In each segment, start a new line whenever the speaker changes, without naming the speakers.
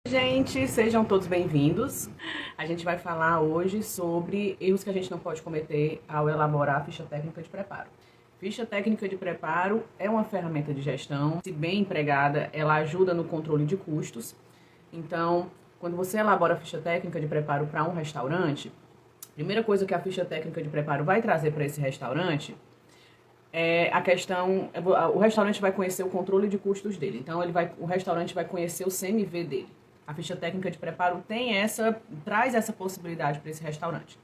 Gente, sejam todos bem-vindos. A gente vai falar hoje sobre erros que a gente não pode cometer ao elaborar a ficha técnica de preparo. Ficha técnica de preparo é uma ferramenta de gestão. Se bem empregada, ela ajuda no controle de custos. Então, quando você elabora a ficha técnica de preparo para um restaurante, a primeira coisa que a ficha técnica de preparo vai trazer para esse restaurante é a questão, o restaurante vai conhecer o controle de custos dele. Então, o restaurante vai conhecer o CMV dele. A ficha técnica de preparo traz essa possibilidade para esse restaurante.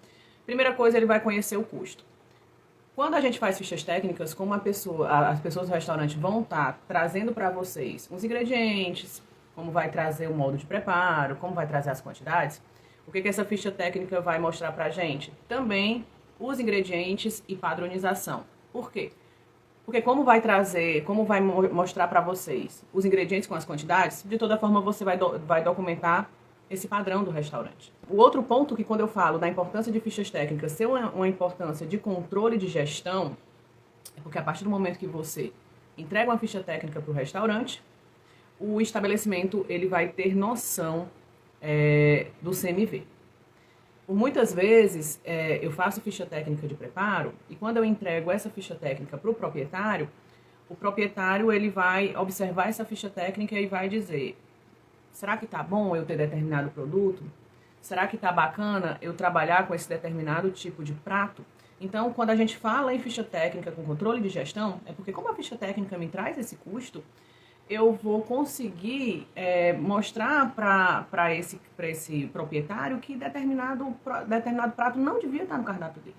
Primeira coisa, ele vai conhecer o custo. Quando a gente faz fichas técnicas, como as pessoas do restaurante vão estar trazendo para vocês os ingredientes, como vai trazer o modo de preparo, como vai trazer as quantidades, o que essa ficha técnica vai mostrar para a gente? Também os ingredientes e padronização. Por quê? Porque como vai mostrar para vocês os ingredientes com as quantidades, de toda forma você vai documentar esse padrão do restaurante. O outro ponto que quando eu falo da importância de fichas técnicas ser uma importância de controle de gestão, é porque a partir do momento que você entrega uma ficha técnica para o restaurante, o estabelecimento ele vai ter noção do CMV. Por muitas vezes, eu faço ficha técnica de preparo e quando eu entrego essa ficha técnica para o proprietário ele vai observar essa ficha técnica e vai dizer: será que tá bom eu ter determinado produto? Será que tá bacana eu trabalhar com esse determinado tipo de prato? Então, quando a gente fala em ficha técnica com controle de gestão, é porque como a ficha técnica me traz esse custo, eu vou conseguir mostrar para esse proprietário que determinado prato não devia estar no cardápio dele,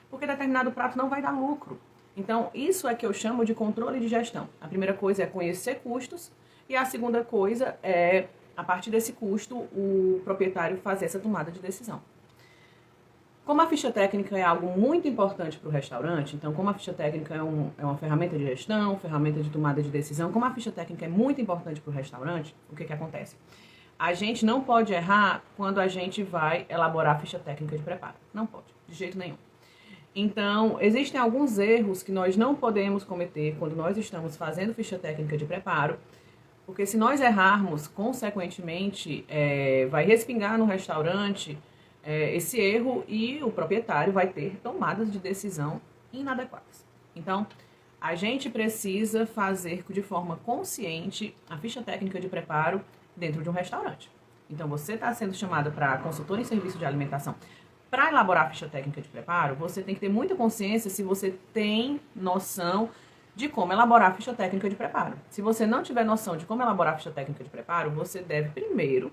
porque determinado prato não vai dar lucro. Então, isso é que eu chamo de controle de gestão. A primeira coisa é conhecer custos e a segunda coisa é, a partir desse custo, o proprietário fazer essa tomada de decisão. Como a ficha técnica é algo muito importante para o restaurante, então como a ficha técnica é uma ferramenta de gestão, ferramenta de tomada de decisão, como a ficha técnica é muito importante para o restaurante, o que acontece? A gente não pode errar quando a gente vai elaborar a ficha técnica de preparo. Não pode, de jeito nenhum. Então, existem alguns erros que nós não podemos cometer quando nós estamos fazendo ficha técnica de preparo, porque se nós errarmos, consequentemente, vai respingar no restaurante esse erro e o proprietário vai ter tomadas de decisão inadequadas. Então, a gente precisa fazer de forma consciente a ficha técnica de preparo dentro de um restaurante. Então, você está sendo chamada para consultor em serviço de alimentação. Para elaborar a ficha técnica de preparo, você tem que ter muita consciência se você tem noção de como elaborar a ficha técnica de preparo. Se você não tiver noção de como elaborar a ficha técnica de preparo, você deve primeiro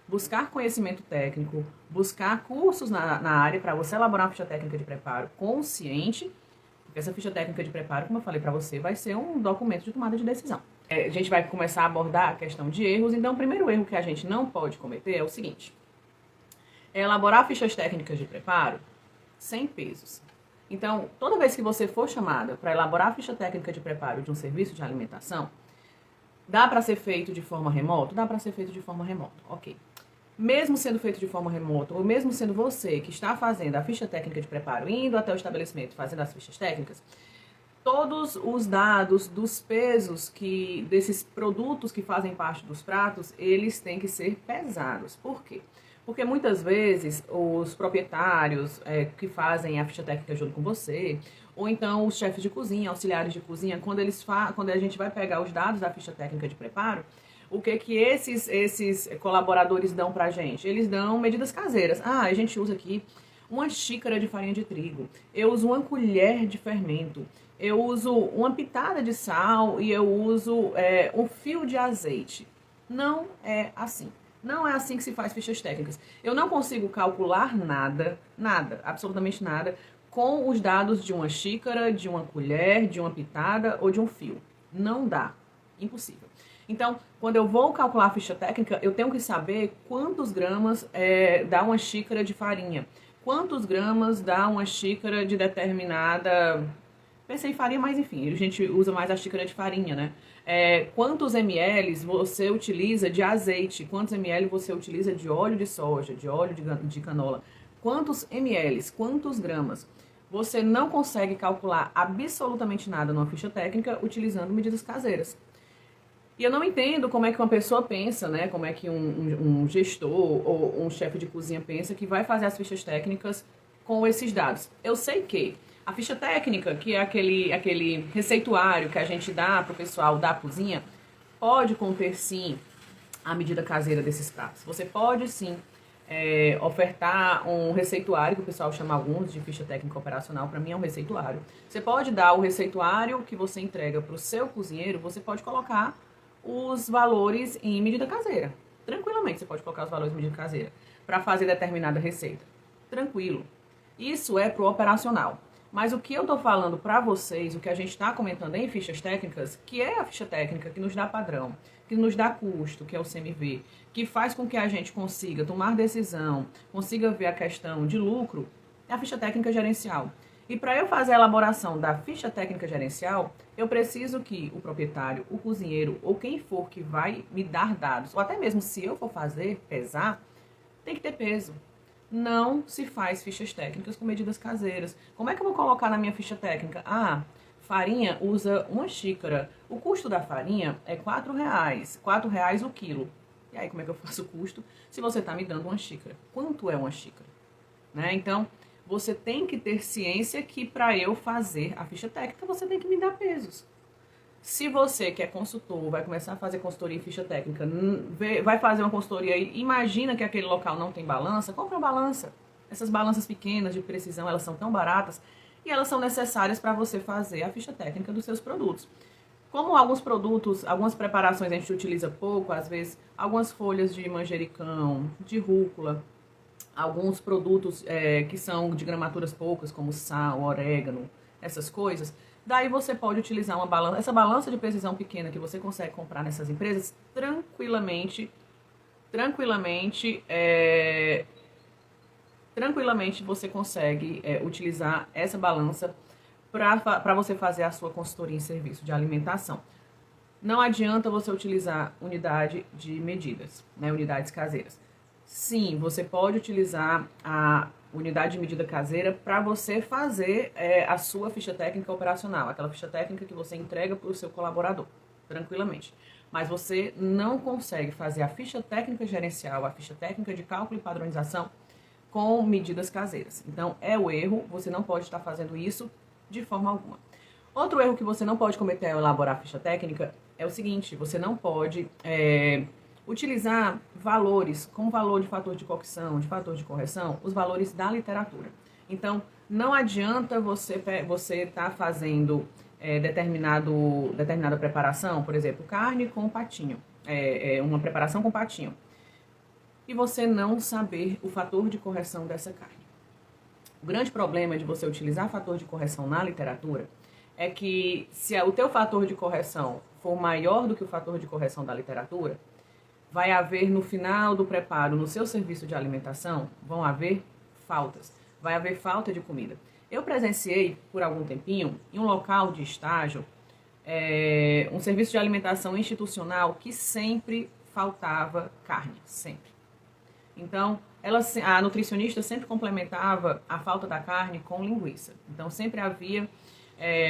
buscar conhecimento técnico, buscar cursos na área para você elaborar uma ficha técnica de preparo consciente, porque essa ficha técnica de preparo, como eu falei para você, vai ser um documento de tomada de decisão. A gente vai começar a abordar a questão de erros, então o primeiro erro que a gente não pode cometer é o seguinte: é elaborar fichas técnicas de preparo sem pesos. Então, toda vez que você for chamada para elaborar a ficha técnica de preparo de um serviço de alimentação, dá para ser feito de forma remota? Dá para ser feito de forma remota, ok. Mesmo sendo feito de forma remota, ou mesmo sendo você que está fazendo a ficha técnica de preparo, indo até o estabelecimento, fazendo as fichas técnicas, todos os dados dos pesos desses produtos que fazem parte dos pratos, eles têm que ser pesados. Por quê? Porque muitas vezes os proprietários que fazem a ficha técnica junto com você, ou então os chefes de cozinha, auxiliares de cozinha, quando a gente vai pegar os dados da ficha técnica de preparo, o que esses colaboradores dão pra gente? Eles dão medidas caseiras. A gente usa aqui uma xícara de farinha de trigo, eu uso uma colher de fermento, eu uso uma pitada de sal e eu uso um fio de azeite. Não é assim. Não é assim que se faz fichas técnicas. Eu não consigo calcular nada, absolutamente nada, com os dados de uma xícara, de uma colher, de uma pitada ou de um fio. Não dá. Impossível. Então, quando eu vou calcular a ficha técnica, eu tenho que saber quantos gramas dá uma xícara de farinha. Quantos gramas dá uma xícara de determinada... Pensei em farinha, mas enfim, a gente usa mais a xícara de farinha, né? Quantos ml você utiliza de azeite? Quantos ml você utiliza de óleo de soja, de óleo de canola? Quantos ml? Quantos gramas? Você não consegue calcular absolutamente nada numa ficha técnica utilizando medidas caseiras. E eu não entendo como é que uma pessoa pensa, né? Como é que um gestor ou um chefe de cozinha pensa que vai fazer as fichas técnicas com esses dados. Eu sei que a ficha técnica, que é aquele receituário que a gente dá para o pessoal da cozinha, pode conter sim a medida caseira desses pratos. Você pode sim ofertar um receituário, que o pessoal chama alguns de ficha técnica operacional, para mim é um receituário. Você pode dar o receituário que você entrega para o seu cozinheiro, você pode colocar os valores em medida caseira. Tranquilamente você pode colocar os valores em medida caseira para fazer determinada receita. Tranquilo. Isso é pro operacional. Mas o que eu tô falando para vocês, o que a gente está comentando em fichas técnicas, que é a ficha técnica que nos dá padrão, que nos dá custo, que é o CMV, que faz com que a gente consiga tomar decisão, consiga ver a questão de lucro, é a ficha técnica gerencial. E para eu fazer a elaboração da ficha técnica gerencial, eu preciso que o proprietário, o cozinheiro ou quem for que vai me dar dados, ou até mesmo se eu for fazer, pesar, tem que ter peso. Não se faz fichas técnicas com medidas caseiras. Como é que eu vou colocar na minha ficha técnica? Ah, farinha usa 1 xícara. O custo da farinha é R$4. R$4 o quilo. E aí, como é que eu faço o custo se você está me dando 1 xícara? Quanto é 1 xícara? Né? Então, você tem que ter ciência que para eu fazer a ficha técnica, você tem que me dar pesos. Se você que é consultor, vai começar a fazer consultoria em ficha técnica, vai fazer uma consultoria e imagina que aquele local não tem balança, compra uma balança. Essas balanças pequenas de precisão, elas são tão baratas e elas são necessárias para você fazer a ficha técnica dos seus produtos. Como alguns produtos, algumas preparações a gente utiliza pouco, às vezes algumas folhas de manjericão, de rúcula, alguns produtos que são de gramaturas poucas, como sal, orégano, essas coisas, daí você pode utilizar uma balança, essa balança de precisão pequena que você consegue comprar nessas empresas, tranquilamente você consegue utilizar essa balança para você fazer a sua consultoria em serviço de alimentação. Não adianta você utilizar unidade de medidas, né, unidades caseiras. Sim, você pode utilizar a unidade de medida caseira para você fazer a sua ficha técnica operacional, aquela ficha técnica que você entrega para o seu colaborador, tranquilamente. Mas você não consegue fazer a ficha técnica gerencial, a ficha técnica de cálculo e padronização com medidas caseiras. Então, é o erro, você não pode estar fazendo isso de forma alguma. Outro erro que você não pode cometer ao elaborar a ficha técnica é o seguinte, você não pode utilizar valores, como valor de fator de cocção, de fator de correção, os valores da literatura. Então, não adianta você estar fazendo determinada preparação, por exemplo, carne com patinho, uma preparação com patinho, e você não saber o fator de correção dessa carne. O grande problema de você utilizar fator de correção na literatura é que se o teu fator de correção for maior do que o fator de correção da literatura, vai haver no final do preparo, no seu serviço de alimentação, vão haver faltas. Vai haver falta de comida. Eu presenciei, por algum tempinho, em um local de estágio, um serviço de alimentação institucional que sempre faltava carne, sempre. Então, a nutricionista sempre complementava a falta da carne com linguiça. Então, sempre havia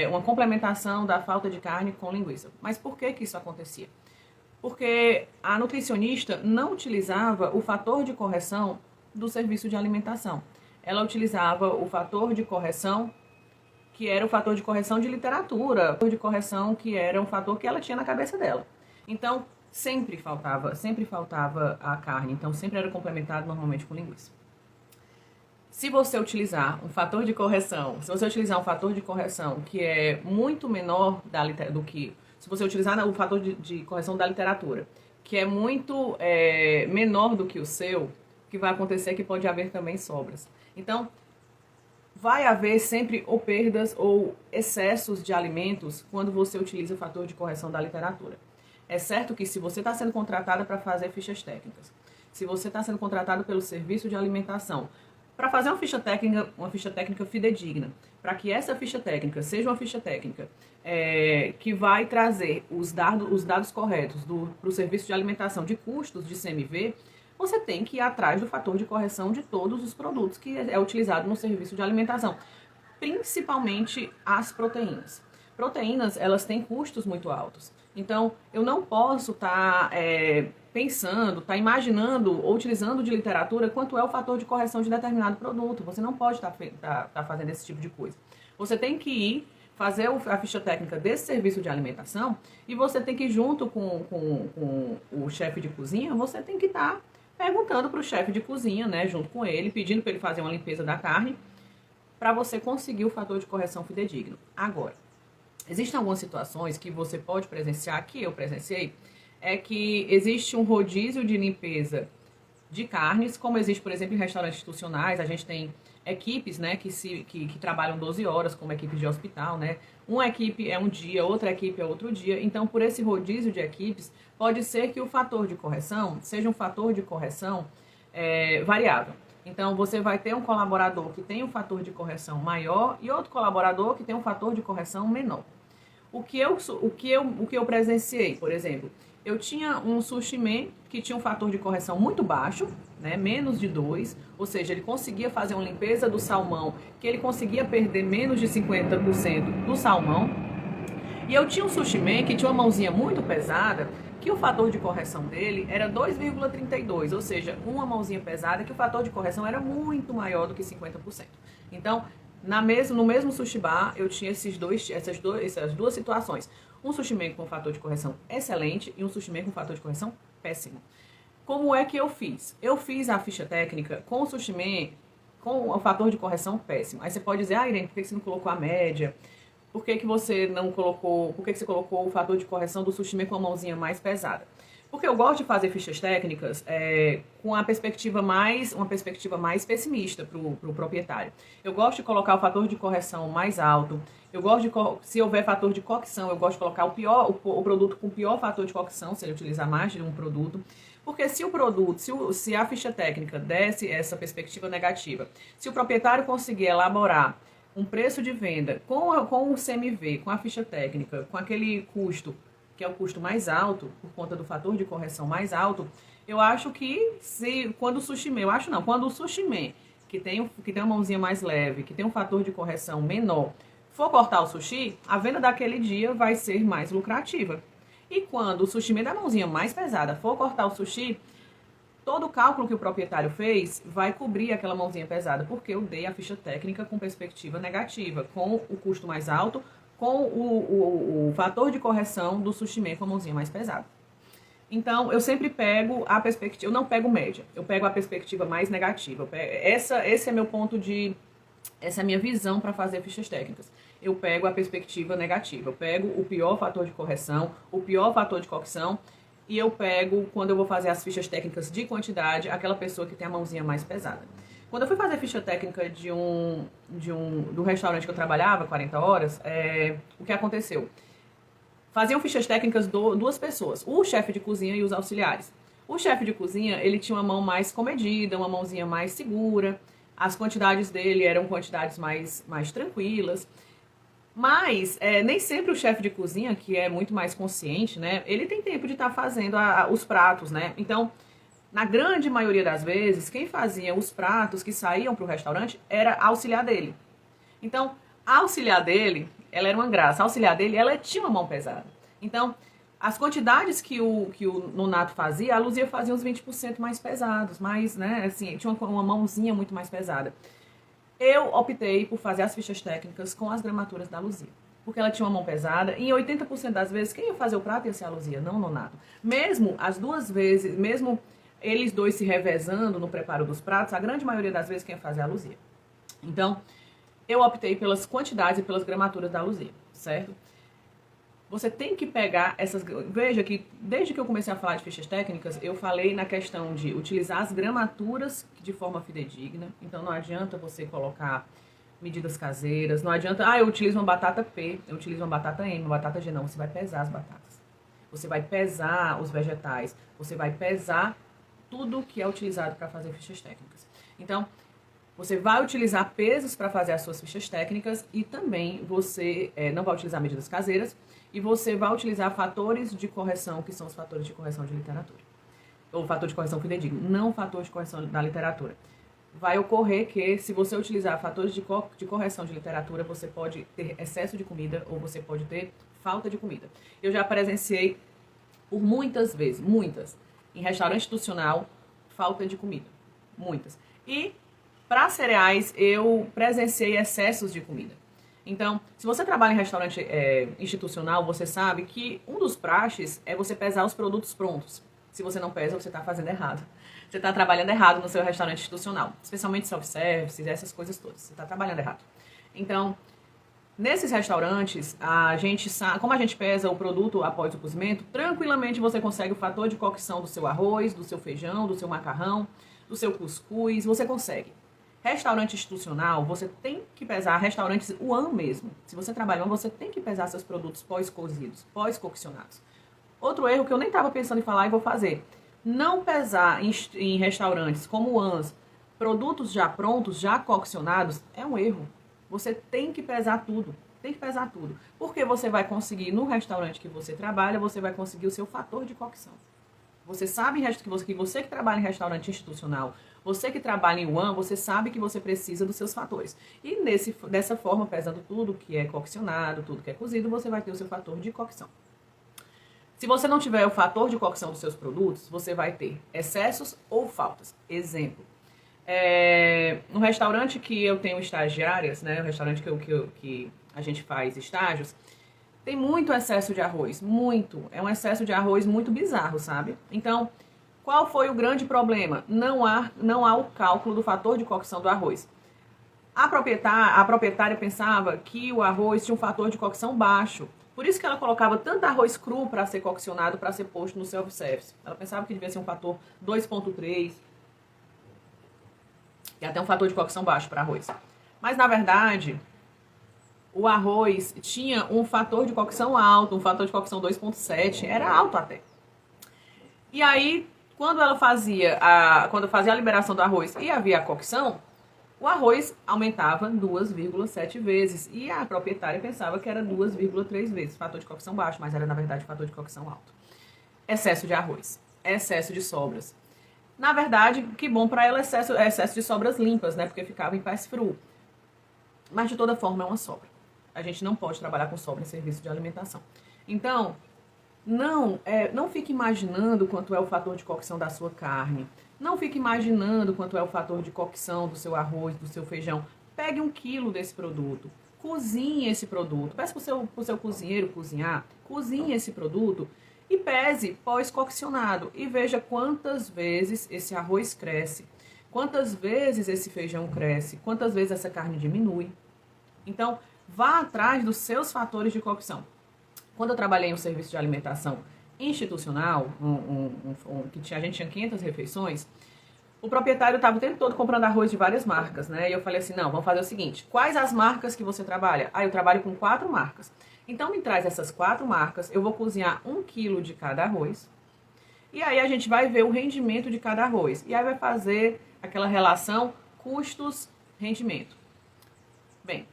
uma complementação da falta de carne com linguiça. Mas por que isso acontecia? Porque a nutricionista não utilizava o fator de correção do serviço de alimentação. Ela utilizava o fator de correção que era o fator de correção de literatura, o fator de correção que era um fator que ela tinha na cabeça dela. Então, sempre faltava a carne, então sempre era complementado normalmente com linguiça. Se você utilizar um fator de correção, que é muito menor do que... Se você utilizar o fator de correção da literatura, que é muito menor do que o seu, o que vai acontecer é que pode haver também sobras. Então, vai haver sempre ou perdas ou excessos de alimentos quando você utiliza o fator de correção da literatura. É certo que se você está sendo contratada para fazer fichas técnicas, se você está sendo contratado pelo serviço de alimentação, para fazer uma ficha técnica fidedigna, para que essa ficha técnica seja uma ficha técnica que vai trazer os dados corretos para o serviço de alimentação de custos de CMV, você tem que ir atrás do fator de correção de todos os produtos que é utilizado no serviço de alimentação, principalmente as proteínas. Proteínas, elas têm custos muito altos. Então, eu não posso estar pensando, imaginando ou utilizando de literatura quanto é o fator de correção de determinado produto. Você não pode estar fazendo esse tipo de coisa. Você tem que ir fazer a ficha técnica desse serviço de alimentação e você tem que, junto com o chefe de cozinha, você tem que estar perguntando para o chefe de cozinha, né, junto com ele, pedindo para ele fazer uma limpeza da carne, para você conseguir o fator de correção fidedigno. Agora, existem algumas situações que você pode presenciar, que eu presenciei, é que existe um rodízio de limpeza de carnes, como existe, por exemplo, em restaurantes institucionais, a gente tem equipes, né, que trabalham 12 horas, como equipes de hospital, né? Uma equipe é um dia, outra equipe é outro dia. Então, por esse rodízio de equipes, pode ser que o fator de correção seja um fator de correção variável. Então, você vai ter um colaborador que tem um fator de correção maior e outro colaborador que tem um fator de correção menor. O que eu presenciei, por exemplo, eu tinha um sushi man que tinha um fator de correção muito baixo, né, menos de 2, ou seja, ele conseguia fazer uma limpeza do salmão, que ele conseguia perder menos de 50% do salmão. E eu tinha um sushi man que tinha uma mãozinha muito pesada, que o fator de correção dele era 2,32, ou seja, uma mãozinha pesada que o fator de correção era muito maior do que 50%. Então, no mesmo sushi bar, eu tinha essas duas situações. Um sushi man com fator de correção excelente e um sushi man com fator de correção péssimo. Como é que eu fiz? Eu fiz a ficha técnica com o sushi man com o fator de correção péssimo. Aí você pode dizer, Irene, por que você não colocou a média? Por que você colocou o fator de correção do sushi man com a mãozinha mais pesada? Porque eu gosto de fazer fichas técnicas com uma perspectiva mais pessimista para o proprietário. Eu gosto de colocar o fator de correção mais alto. Eu gosto se houver fator de cocção, eu gosto de colocar o produto com o pior fator de cocção, se ele utilizar mais de um produto. Porque se a ficha técnica desse essa perspectiva negativa, se o proprietário conseguir elaborar um preço de venda com o CMV, com a ficha técnica, com aquele custo, que é o custo mais alto, por conta do fator de correção mais alto, eu acho que quando o sushi man, que tem uma mãozinha mais leve, que tem um fator de correção menor, for cortar o sushi, a venda daquele dia vai ser mais lucrativa. E quando o sushi man da mãozinha mais pesada for cortar o sushi, todo o cálculo que o proprietário fez vai cobrir aquela mãozinha pesada, porque eu dei a ficha técnica com perspectiva negativa, com o custo mais alto, com o fator de correção do sushi man com a mãozinha mais pesada. Então, eu sempre pego a perspectiva, eu não pego média, eu pego a perspectiva mais negativa. Esse é meu ponto essa é a minha visão para fazer fichas técnicas. Eu pego a perspectiva negativa, eu pego o pior fator de correção, o pior fator de cocção, e eu pego, quando eu vou fazer as fichas técnicas de quantidade, aquela pessoa que tem a mãozinha mais pesada. Quando eu fui fazer a ficha técnica do restaurante que eu trabalhava, 40 horas, o que aconteceu? Faziam fichas técnicas duas pessoas, o chefe de cozinha e os auxiliares. O chefe de cozinha, ele tinha uma mão mais comedida, uma mãozinha mais segura, as quantidades dele eram quantidades mais tranquilas. Mas nem sempre o chefe de cozinha, que é muito mais consciente, né, ele tem tempo de estar fazendo os pratos, né? Então, na grande maioria das vezes, quem fazia os pratos que saíam para o restaurante era a auxiliar dele. Então, a auxiliar dele, ela era uma graça. A auxiliar dele, ela tinha uma mão pesada. Então, as quantidades que o nonato fazia, a Luzia fazia uns 20% mais pesados, mas, né, assim, tinha uma mãozinha muito mais pesada. Eu optei por fazer as fichas técnicas com as gramaturas da Luzia, porque ela tinha uma mão pesada, e em 80% das vezes, quem ia fazer o prato ia ser a Luzia, não o nonato. Mesmo as duas vezes, mesmo eles dois se revezando no preparo dos pratos, a grande maioria das vezes quem ia fazer é a Luzia. Então, eu optei pelas quantidades e pelas gramaturas da Luzia, certo? Você tem que pegar essas... Veja que desde que eu comecei a falar de fichas técnicas, eu falei na questão de utilizar as gramaturas de forma fidedigna. Então, não adianta você colocar medidas caseiras, não adianta... eu utilizo uma batata P, eu utilizo uma batata M, uma batata G. Não, você vai pesar as batatas. Você vai pesar os vegetais, você vai pesar tudo que é utilizado para fazer fichas técnicas. Então, você vai utilizar pesos para fazer as suas fichas técnicas e também você não vai utilizar medidas caseiras e você vai utilizar fatores de correção, que são os fatores de correção de literatura. Ou fator de correção fidedigno, não fator de correção da literatura. vai ocorrer que, se você utilizar fatores de correção de literatura, você pode ter excesso de comida ou você pode ter falta de comida. Eu já presenciei por muitas vezes, muitas, em restaurante institucional, falta de comida. Muitas. E para cereais, eu presenciei excessos de comida. Então, se você trabalha em restaurante institucional, você sabe que um dos praxes é você pesar os produtos prontos. Se você não pesa, você está fazendo errado. Você está trabalhando errado no seu restaurante institucional. Especialmente self-service, essas coisas todas. Você está trabalhando errado. Então, nesses restaurantes, a gente sabe, como a gente pesa o produto após o cozimento, tranquilamente você consegue o fator de cocção do seu arroz, do seu feijão, do seu macarrão, do seu cuscuz, você consegue. Restaurante institucional, você tem que pesar, restaurantes UAM mesmo. Se você trabalha, você tem que pesar seus produtos pós-cozidos, pós-coccionados. Outro erro que eu nem estava pensando em falar e vou fazer. Não pesar em restaurantes como UANs, produtos já prontos, já coccionados, é um erro. Você tem que pesar tudo. Tem que pesar tudo. Porque você vai conseguir, no restaurante que você trabalha, você vai conseguir o seu fator de cocção. Você sabe que você que trabalha em restaurante institucional, você que trabalha em UAN, você sabe que você precisa dos seus fatores. E dessa forma, pesando tudo que é coccionado, tudo que é cozido, você vai ter o seu fator de cocção. Se você não tiver o fator de cocção dos seus produtos, você vai ter excessos ou faltas. Exemplo. No restaurante que eu tenho estagiárias, né, o restaurante que a gente faz estágios, tem muito excesso de arroz, muito. É um excesso de arroz muito bizarro, sabe? Então, qual foi o grande problema? Não há o cálculo do fator de cocção do arroz. A proprietária pensava que o arroz tinha um fator de cocção baixo. Por isso que ela colocava tanto arroz cru para ser coccionado, para ser posto no self-service. Ela pensava que devia ser um fator 2,3. E até um fator de cocção baixo para arroz. Mas, na verdade, o arroz tinha um fator de cocção alto, um fator de cocção 2,7, era alto até. E aí, quando fazia a liberação do arroz e havia a cocção, o arroz aumentava 2,7 vezes. E a proprietária pensava que era 2,3 vezes, fator de cocção baixo, mas era, na verdade, fator de cocção alto. Excesso de arroz, excesso de sobras. Na verdade, que bom para ela excesso de sobras limpas, né? Porque ficava em pass-through. Mas, de toda forma, é uma sobra. A gente não pode trabalhar com sobra em serviço de alimentação. Então, não fique imaginando quanto é o fator de cocção da sua carne. Não fique imaginando quanto é o fator de cocção do seu arroz, do seu feijão. Pegue 1 quilo desse produto. Cozinhe esse produto. Peça para o seu cozinheiro cozinhar. Cozinhe esse produto e pese pós-coccionado. E veja quantas vezes esse arroz cresce. Quantas vezes esse feijão cresce. Quantas vezes essa carne diminui. Então, vá atrás dos seus fatores de cocção. Quando eu trabalhei em um serviço de alimentação institucional, que a gente tinha 500 refeições, o proprietário estava o tempo todo comprando arroz de várias marcas, né? E eu falei assim, não, vamos fazer o seguinte, quais as marcas que você trabalha? Eu trabalho com 4 marcas. Então, me traz essas 4 marcas, eu vou cozinhar 1 quilo de cada arroz, e aí a gente vai ver o rendimento de cada arroz. E aí vai fazer aquela relação custos-rendimento. Bem,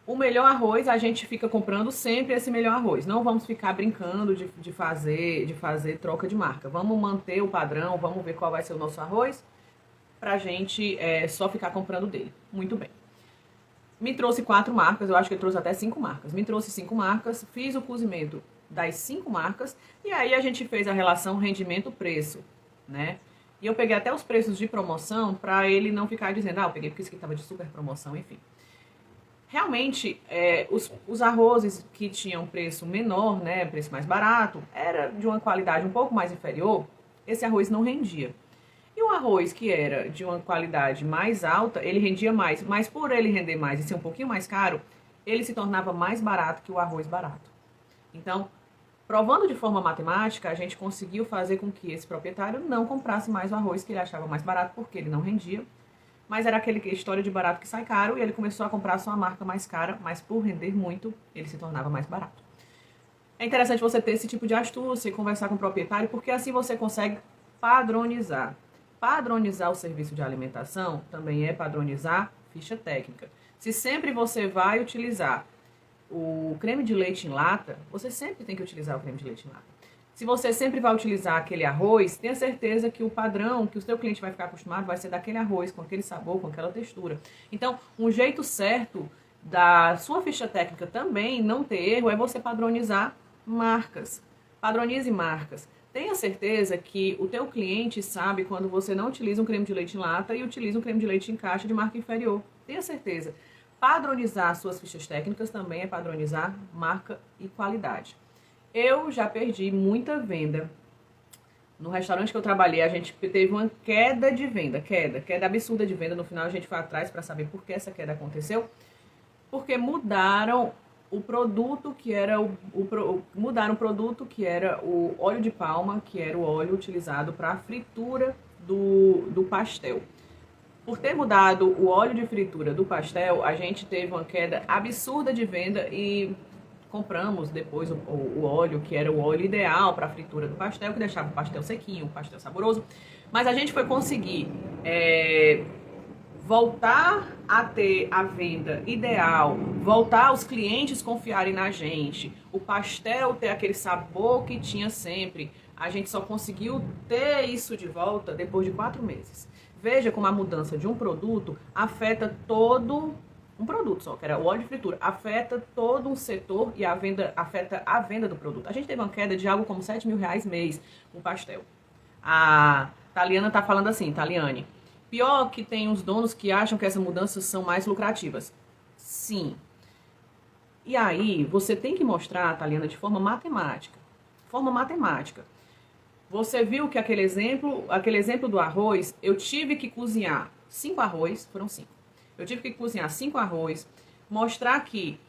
o melhor arroz, a gente fica comprando sempre esse melhor arroz. Não vamos ficar brincando de fazer troca de marca. Vamos manter o padrão, vamos ver qual vai ser o nosso arroz, pra gente só ficar comprando dele. Muito bem. Me trouxe 4 marcas, eu acho que ele trouxe até 5 marcas. Me trouxe 5 marcas, fiz o cozimento das 5 marcas, e aí a gente fez a relação rendimento-preço, né? E eu peguei até os preços de promoção pra ele não ficar dizendo, eu peguei porque isso aqui tava de super promoção, enfim. Realmente, os arrozes que tinham preço menor, né, preço mais barato, era de uma qualidade um pouco mais inferior, esse arroz não rendia. E o arroz que era de uma qualidade mais alta, ele rendia mais, mas por ele render mais e ser um pouquinho mais caro, ele se tornava mais barato que o arroz barato. Então, provando de forma matemática, a gente conseguiu fazer com que esse proprietário não comprasse mais o arroz que ele achava mais barato, porque ele não rendia. Mas era aquela história de barato que sai caro, e ele começou a comprar só a marca mais cara, mas por render muito, ele se tornava mais barato. É interessante você ter esse tipo de astúcia e conversar com o proprietário, porque assim você consegue padronizar. Padronizar o serviço de alimentação também é padronizar ficha técnica. Se sempre você vai utilizar o creme de leite em lata, você sempre tem que utilizar o creme de leite em lata. Se você sempre vai utilizar aquele arroz, tenha certeza que o padrão que o seu cliente vai ficar acostumado vai ser daquele arroz, com aquele sabor, com aquela textura. Então, um jeito certo da sua ficha técnica também não ter erro é você padronizar marcas. Padronize marcas. Tenha certeza que o teu cliente sabe quando você não utiliza um creme de leite em lata e utiliza um creme de leite em caixa de marca inferior. Tenha certeza. Padronizar suas fichas técnicas também é padronizar marca e qualidade. Eu já perdi muita venda. No restaurante que eu trabalhei, a gente teve uma queda de venda, queda absurda de venda. No final a gente foi atrás para saber por que essa queda aconteceu. Porque mudaram o produto que era mudaram o produto que era o óleo de palma, que era o óleo utilizado para a fritura do pastel. Por ter mudado o óleo de fritura do pastel, a gente teve uma queda absurda de venda e compramos depois o óleo, que era o óleo ideal para a fritura do pastel, que deixava o pastel sequinho, o pastel saboroso. Mas a gente foi conseguir voltar a ter a venda ideal, voltar os clientes confiarem na gente, o pastel ter aquele sabor que tinha sempre. A gente só conseguiu ter isso de volta depois de 4 meses. Veja como a mudança de um produto afeta todo um produto só, que era o óleo de fritura, afeta todo um setor e afeta a venda do produto. A gente teve uma queda de algo como R$7.000 mês com pastel. A Taliana tá falando assim, Taliane, pior que tem uns donos que acham que essas mudanças são mais lucrativas. Sim. E aí, você tem que mostrar, Taliana, de forma matemática. Você viu que aquele exemplo do arroz, eu tive que cozinhar 5 arroz, foram 5. Eu tive que cozinhar 5 arroz, mostrar que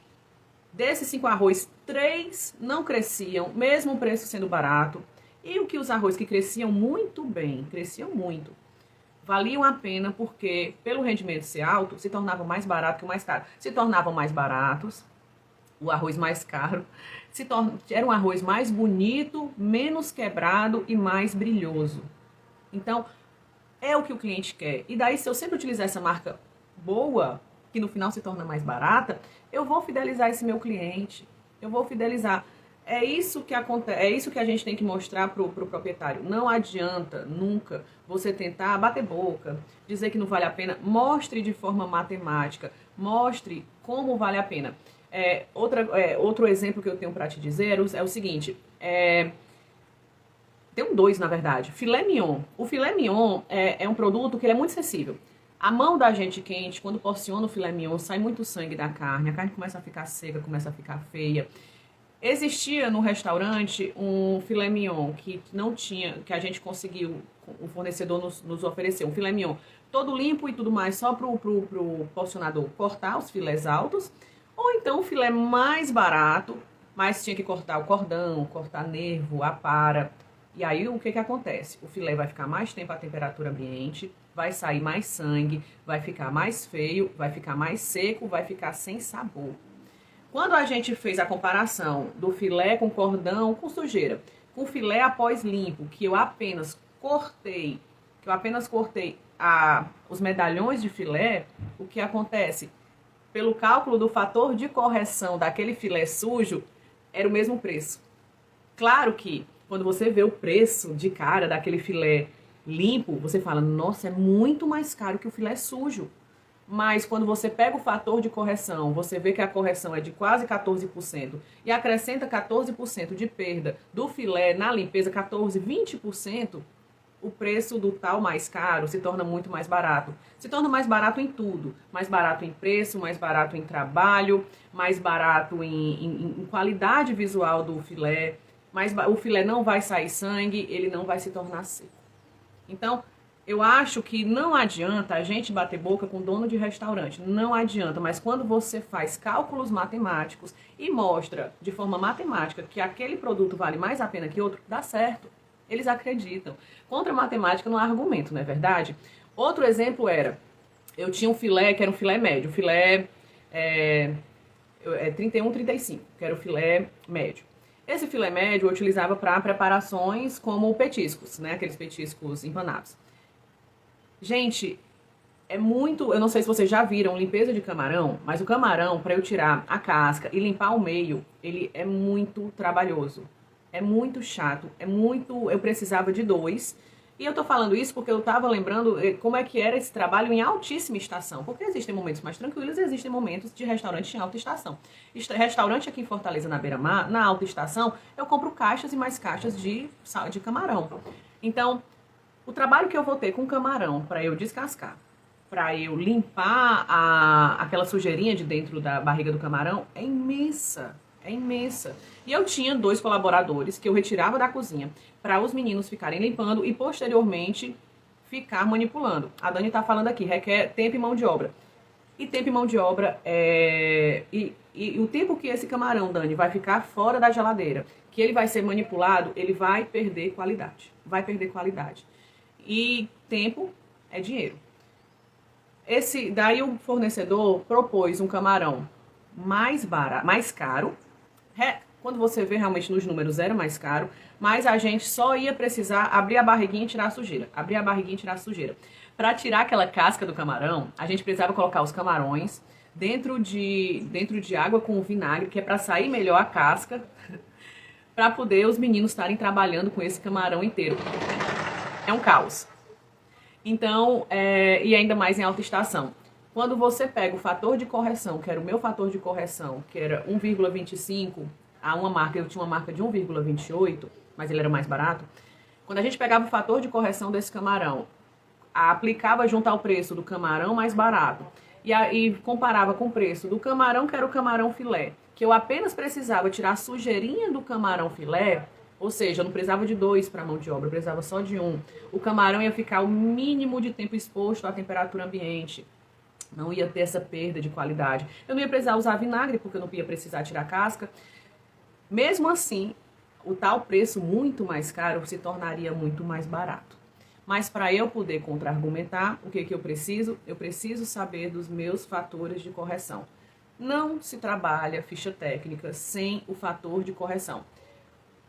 desses 5 arroz, 3 não cresciam, mesmo o preço sendo barato. E o que os arroz que cresciam muito bem, cresciam muito, valiam a pena porque, pelo rendimento ser alto, se tornavam mais barato que o mais caro. Se tornavam mais baratos, o arroz mais caro, era um arroz mais bonito, menos quebrado e mais brilhoso. Então, é o que o cliente quer. E daí, se eu sempre utilizar essa marca boa, que no final se torna mais barata, eu vou fidelizar esse meu cliente. Eu vou fidelizar. É isso que acontece, é isso que a gente tem que mostrar pro proprietário. Não adianta nunca você tentar bater boca, dizer que não vale a pena. Mostre de forma matemática, mostre como vale a pena. Outro exemplo que eu tenho para te dizer é o seguinte, tem 2 na verdade, filé mignon. O filé mignon é um produto que ele é muito acessível. A mão da gente quente, quando porciona o filé mignon, sai muito sangue da carne, a carne começa a ficar seca, começa a ficar feia. Existia no restaurante um filé mignon que não tinha, que a gente conseguiu, o fornecedor nos ofereceu, um filé mignon todo limpo e tudo mais, só pro porcionador cortar os filés altos, ou então um filé mais barato, mas tinha que cortar o cordão, cortar nervo, a para. E aí o que acontece? O filé vai ficar mais tempo à temperatura ambiente, vai sair mais sangue, vai ficar mais feio, vai ficar mais seco, vai ficar sem sabor. Quando a gente fez a comparação do filé com cordão com sujeira, com filé após limpo, que eu apenas cortei os medalhões de filé, o que acontece? Pelo cálculo do fator de correção daquele filé sujo, era o mesmo preço. Claro que quando você vê o preço de cara daquele filé limpo, você fala, nossa, é muito mais caro que o filé sujo. Mas quando você pega o fator de correção, você vê que a correção é de quase 14% e acrescenta 14% de perda do filé na limpeza, 14%, 20%, o preço do tal mais caro se torna muito mais barato. Se torna mais barato em tudo. Mais barato em preço, mais barato em trabalho, mais barato em qualidade visual do filé. O filé não vai sair sangue, ele não vai se tornar seco. Então, eu acho que não adianta a gente bater boca com dono de restaurante. Não adianta, mas quando você faz cálculos matemáticos e mostra de forma matemática que aquele produto vale mais a pena que outro, dá certo. Eles acreditam. Contra a matemática não há argumento, não é verdade? Outro exemplo eu tinha um filé que era um filé médio, filé 31, 35, que era o filé médio. Esse filé médio eu utilizava para preparações como petiscos, né? Aqueles petiscos empanados. Gente, eu não sei se vocês já viram limpeza de camarão, mas o camarão, para eu tirar a casca e limpar o meio, ele é muito trabalhoso. É muito chato, é muito... Eu precisava de 2. E eu tô falando isso porque eu tava lembrando como é que era esse trabalho em altíssima estação. Porque existem momentos mais tranquilos e existem momentos de restaurante em alta estação. Restaurante aqui em Fortaleza, na beira-mar, na alta estação, eu compro caixas e mais caixas de camarão. Então, o trabalho que eu vou ter com camarão para eu descascar, para eu limpar aquela sujeirinha de dentro da barriga do camarão é imensa. É imensa. E eu tinha 2 colaboradores que eu retirava da cozinha para os meninos ficarem limpando e posteriormente ficar manipulando. A Dani tá falando aqui, requer tempo e mão de obra. E tempo e mão de obra e o tempo que esse camarão, Dani, vai ficar fora da geladeira, que ele vai ser manipulado, ele vai perder qualidade. Vai perder qualidade. E tempo é dinheiro. Daí o fornecedor propôs um camarão mais barato, mais caro. Quando você vê realmente nos números era mais caro, mas a gente só ia precisar abrir a barriguinha e tirar a sujeira. Abrir a barriguinha e tirar a sujeira. Para tirar aquela casca do camarão, a gente precisava colocar os camarões dentro de água com vinagre, que é para sair melhor a casca, para poder os meninos estarem trabalhando com esse camarão inteiro. É um caos. Então, e ainda mais em alta estação. Quando você pega o fator de correção, que era o meu fator de correção, que era 1,25, eu tinha uma marca de 1,28, mas ele era mais barato. Quando a gente pegava o fator de correção desse camarão, aplicava junto ao preço do camarão mais barato e comparava com o preço do camarão, que era o camarão filé, que eu apenas precisava tirar a sujeirinha do camarão filé, ou seja, eu não precisava de 2 para mão de obra, eu precisava só de 1. O camarão ia ficar o mínimo de tempo exposto à temperatura ambiente. Não ia ter essa perda de qualidade. Eu não ia precisar usar vinagre, porque eu não ia precisar tirar casca. Mesmo assim, o tal preço muito mais caro se tornaria muito mais barato. Mas para eu poder contra-argumentar, o que eu preciso? Eu preciso saber dos meus fatores de correção. Não se trabalha ficha técnica sem o fator de correção.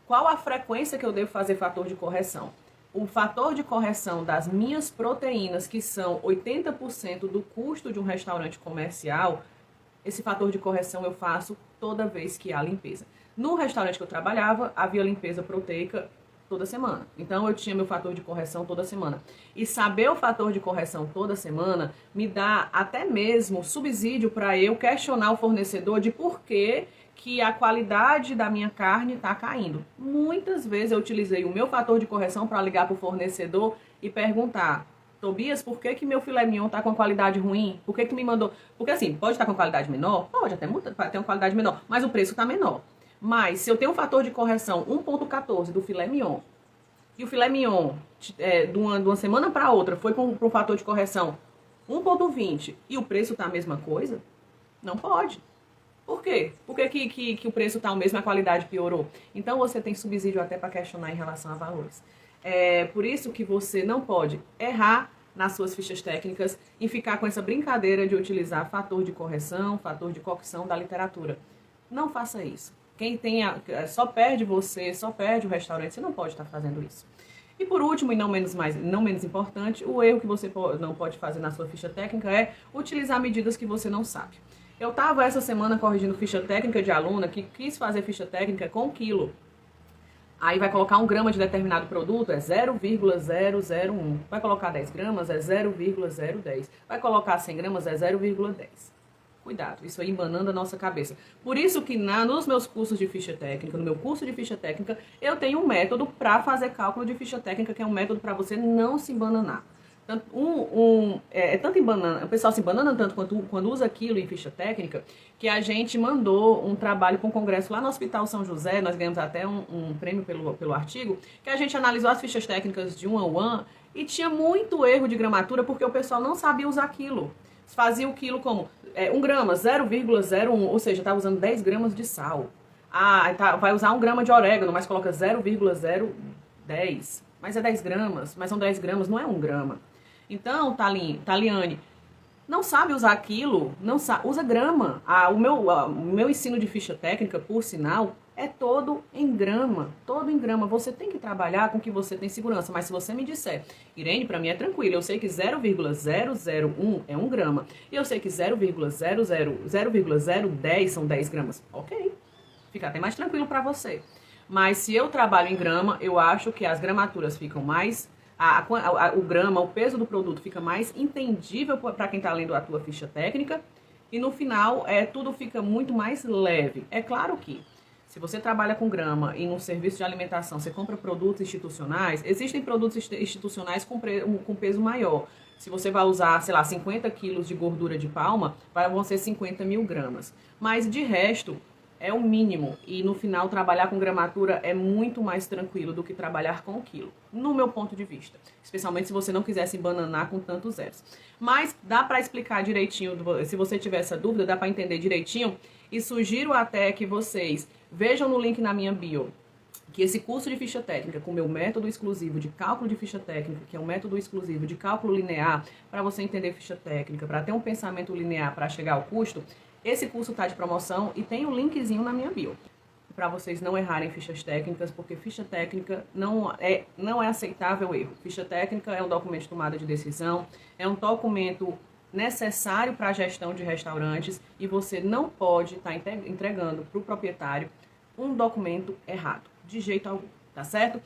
Qual a frequência que eu devo fazer fator de correção? O fator de correção das minhas proteínas, que são 80% do custo de um restaurante comercial, esse fator de correção eu faço toda vez que há limpeza. No restaurante que eu trabalhava, havia limpeza proteica toda semana. Então, eu tinha meu fator de correção toda semana. E saber o fator de correção toda semana me dá até mesmo subsídio para eu questionar o fornecedor de por que a qualidade da minha carne está caindo. Muitas vezes eu utilizei o meu fator de correção para ligar para o fornecedor e perguntar: Tobias, por que meu filé mignon está com uma qualidade ruim? Por que tu me mandou? Porque assim, pode estar com qualidade menor? Pode até ter uma qualidade menor, mas o preço está menor. Mas se eu tenho um fator de correção 1,14 do filé mignon, e o filé mignon de uma semana para outra foi para um fator de correção 1,20 e o preço está a mesma coisa, não pode. Por quê? Por que o preço está o mesmo e a qualidade piorou? Então você tem subsídio até para questionar em relação a valores. É por isso que você não pode errar nas suas fichas técnicas e ficar com essa brincadeira de utilizar fator de correção, fator de cocção da literatura. Não faça isso. Quem só perde você, só perde o restaurante, você não pode estar fazendo isso. E por último, e não menos importante, o erro que você não pode fazer na sua ficha técnica é utilizar medidas que você não sabe. Eu estava essa semana corrigindo ficha técnica de aluna que quis fazer ficha técnica com quilo. Aí vai colocar 1 grama de determinado produto, é 0,001. Vai colocar 10 gramas, é 0,010. Vai colocar 100 gramas, é 0,10. Cuidado, isso aí embanando a nossa cabeça. Por isso que nos meus cursos de ficha técnica, no meu curso de ficha técnica, eu tenho um método para fazer cálculo de ficha técnica, que é um método para você não se embananar. Tanto embanana, o pessoal se embanana tanto quando usa aquilo em ficha técnica, que a gente mandou um trabalho para um congresso lá no Hospital São José, nós ganhamos até um prêmio pelo artigo, que a gente analisou as fichas técnicas de 1 a 1 e tinha muito erro de gramatura porque o pessoal não sabia usar aquilo. Fazia o quilo como 1 grama, 0,01, ou seja, estava usando 10 gramas de sal. Vai usar 1 grama de orégano, mas coloca 0,010. Mas é 10 gramas, mas são 10 gramas, não é 1 grama. Então, Taliane, não sabe usar aquilo, usa grama. O meu ensino de ficha técnica, por sinal, é todo em grama. Todo em grama. Você tem que trabalhar com o que você tem segurança. Mas se você me disser, Irene, para mim é tranquilo. Eu sei que 0,001 é 1 grama. E eu sei que 0,010 são 10 gramas. Ok. Fica até mais tranquilo para você. Mas se eu trabalho em grama, eu acho que as gramaturas ficam mais... o grama, o peso do produto fica mais entendível para quem está lendo a tua ficha técnica. E no final, tudo fica muito mais leve. É claro que, se você trabalha com grama e num serviço de alimentação, você compra produtos institucionais, existem produtos institucionais com peso maior. Se você vai usar, sei lá, 50 quilos de gordura de palma, vão ser 50 mil gramas. Mas, de resto, é o mínimo. E, no final, trabalhar com gramatura é muito mais tranquilo do que trabalhar com quilo, no meu ponto de vista. Especialmente se você não quiser se embananar com tantos zeros. Mas dá para explicar direitinho, se você tiver essa dúvida, dá para entender direitinho. E sugiro até que vocês vejam no link na minha bio que esse curso de ficha técnica, com o meu método exclusivo de cálculo de ficha técnica, que é um método exclusivo de cálculo linear, para você entender ficha técnica, para ter um pensamento linear para chegar ao custo, esse curso está de promoção e tem um linkzinho na minha bio, para vocês não errarem fichas técnicas, porque ficha técnica não é aceitável erro. Ficha técnica é um documento de tomada de decisão, é um documento necessário para a gestão de restaurantes e você não pode estar entregando para o proprietário um documento errado, de jeito algum, tá certo?